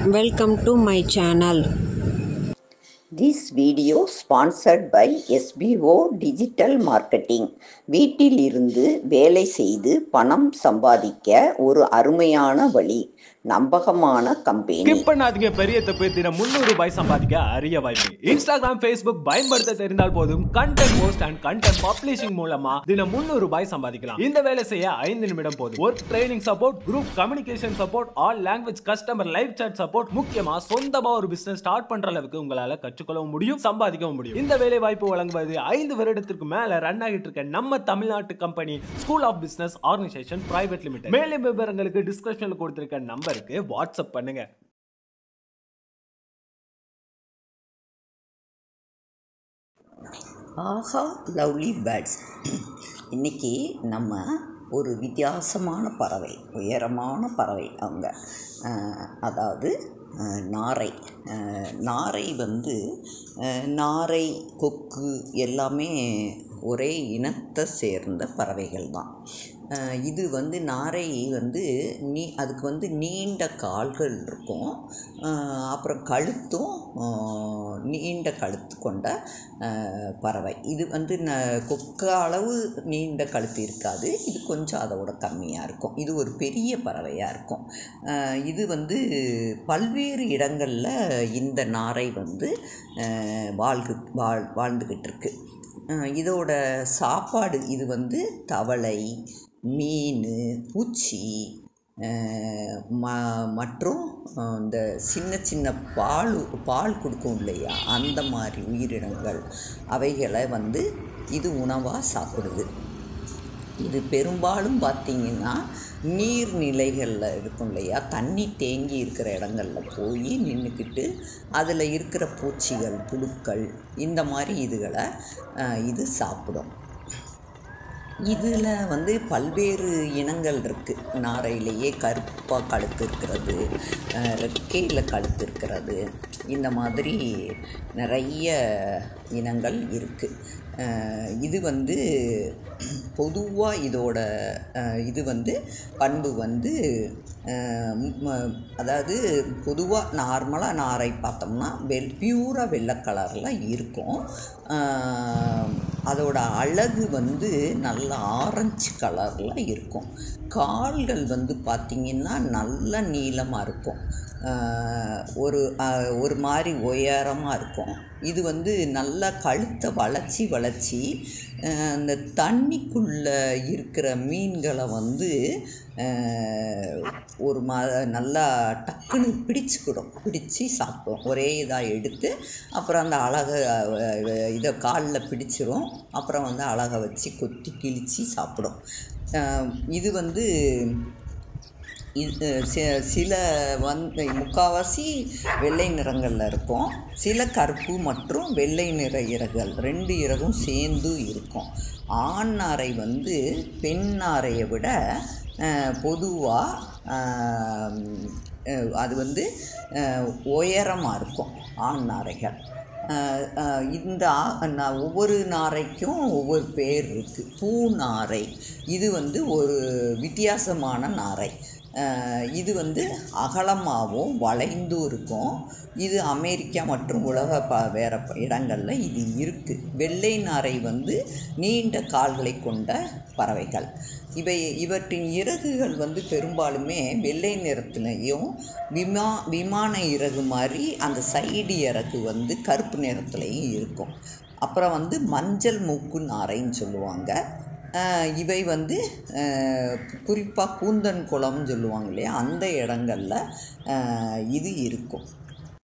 Welcome to my channel. This video sponsored by SBO Digital Marketing. வீட்டில் இருந்து வேலை செய்து பணம் சம்பாதிக்க ஒரு அருமையான வழி. நம்பகமான கம்பெனி. ஸ்கிப் பண்ணாதீங்க, பெரிய தப்பு. தினம் 300 ரூபாய் சம்பாதிக்க அரிய வாய்ப்பு. இன்ஸ்டாகிராம், ஃபேஸ்புக் பயன்படுத்த தெரிந்தால் போதும் content post and content publishing மூலமா தினம் 300 ரூபாய் சம்பாதிக்கலாம். இந்த வேலை செய்ய 5 நிமிடம் போதும். Work training support, group communication support, all language customer live chat support, முக்கியமா சொந்தமா ஒரு பிசினஸ் ஸ்டார்ட் பண்ற அளவுக்கு உங்களால கற்றுக்கொள்ளவும் முடியும், சம்பாதிக்கவும் முடியும். இந்த வேலை வாய்ப்பு வழங்குவது 5 வருடத்திற்கு மேல ரன் ஆகிட்டு இருக்க நம்ம தமிழ்நாட்டு company school of business organisation private limited. மேலும் விவரங்களுக்கு டிஸ்கிரிப்ஷன்ல கொடுத்திருக்க நம்பருக்கு வாட்ஸ்அப் பண்ணுங்க. ஆஹா லவ்லி பேர்ட்ஸ். இன்றைக்கி நம்ம ஒரு வித்தியாசமான பறவை, உயரமான பறவை அவங்க, அதாவது நாரை. நாரை வந்து நாரை, கொக்கு எல்லாமே ஒரே இனத்தை சேர்ந்த பறவைகள் தான். இது வந்து நாரை வந்து அதுக்கு வந்து நீண்ட கால்கள் இருக்கும், அப்புறம் கழுத்தும் நீண்ட கழுத்து கொண்ட பறவை. இது வந்து கொக்கு அளவு நீண்ட கழுத்து இருக்காது, இது கொஞ்சம் அதோட கம்மியாக இருக்கும். இது ஒரு பெரிய பறவையாக இருக்கும். இது வந்து பல்வேறு இடங்களில் இந்த நாரை வந்து வாழ்ந்துக்கிட்டு இருக்கு. இதோட சாப்பாடு இது வந்து தவளை, மீன், பூச்சி மற்றும் இந்த சின்ன சின்ன பால் கொடுக்கும் இல்லையா, அந்த மாதிரி உயிரினங்கள், அவைகளை வந்து இது உணவாக சாப்பிடுது. இது பெரும்பாலும் பார்த்திங்கன்னா நீர்நிலைகளில் இருக்கும் இல்லையா, தண்ணி தேங்கி இருக்கிற இடங்களில் போய் நின்றுக்கிட்டு அதில் இருக்கிற பூச்சிகள், புழுக்கள், இந்த மாதிரி இதுகளை இது சாப்பிடும். இதில் வந்து பல்வேறு இனங்கள் இருக்குது. நாரையிலேயே கருப்பாக கழுத்து இருக்கிறது, ரெக்கையில் கழுத்து இருக்கிறது, இந்த மாதிரி நிறைய இனங்கள் இருக்குது. இது வந்து பொதுவாக இதோட இது வந்து பண்பு வந்து, அதாவது பொதுவாக நார்மலாக நாரை பார்த்தோம்னா பியூராக வெள்ளை கலரில் இருக்கும். அதோட அழகு வந்து நல்ல ஆரஞ்சு கலரில் இருக்கும். கால்கள் வந்து பார்த்திங்கன்னா நல்ல நீளமாக இருக்கும், ஒரு மாதிரி உயரமாக இருக்கும். இது வந்து நல்லா கழுத்தை வளைச்சி அந்த தண்ணிக்குள்ளே இருக்கிற மீன்களை வந்து ஒரு நல்லா டக்குன்னு பிடிச்சி சாப்பிடும். ஒரே இதாக எடுத்து அப்புறம் அந்த அழகை இதை காலில் பிடிச்சிரும், அப்புறம் வந்து அழகை வச்சு கொத்தி கிழித்து சாப்பிடும். இது வந்து சில வந்து முக்கால்வாசி வெள்ளை நிறங்களில் இருக்கும், சில கருப்பு மற்றும் வெள்ளை நிற இறகுகள், 2 இறகும் சேர்ந்து இருக்கும். ஆண் நாரை வந்து பெண் நாரையை விட பொதுவாக அது வந்து உயரமாக இருக்கும் ஆண் நாரைகள். இந்த ஒவ்வொரு நாரைக்கும் ஒவ்வொரு பேர் இருக்குது. பூ நாரை இது வந்து ஒரு வித்தியாசமான நாரை. இது வந்து அகலமாகவும் வளைந்தும் இருக்கும். இது அமெரிக்கா மற்றும் உலக வேறு இடங்களில் இது இருக்குது. வெள்ளை நாரை வந்து நீண்ட கால்களை கொண்ட பறவைகள். இவற்றின் இறகுகள் வந்து பெரும்பாலுமே வெள்ளை நிறத்துலையும், விமான இறகு மாதிரி அந்த சைடு இறகு வந்து கருப்பு நிறத்துலையும் இருக்கும். அப்புறம் வந்து மஞ்சள் மூக்கு நாரைன்னு சொல்லுவாங்க. இவை வந்து குறிப்பாக கூந்தன் குளம்னு சொல்லுவாங்க இல்லையா, அந்த இடங்களில் இது இருக்கும்.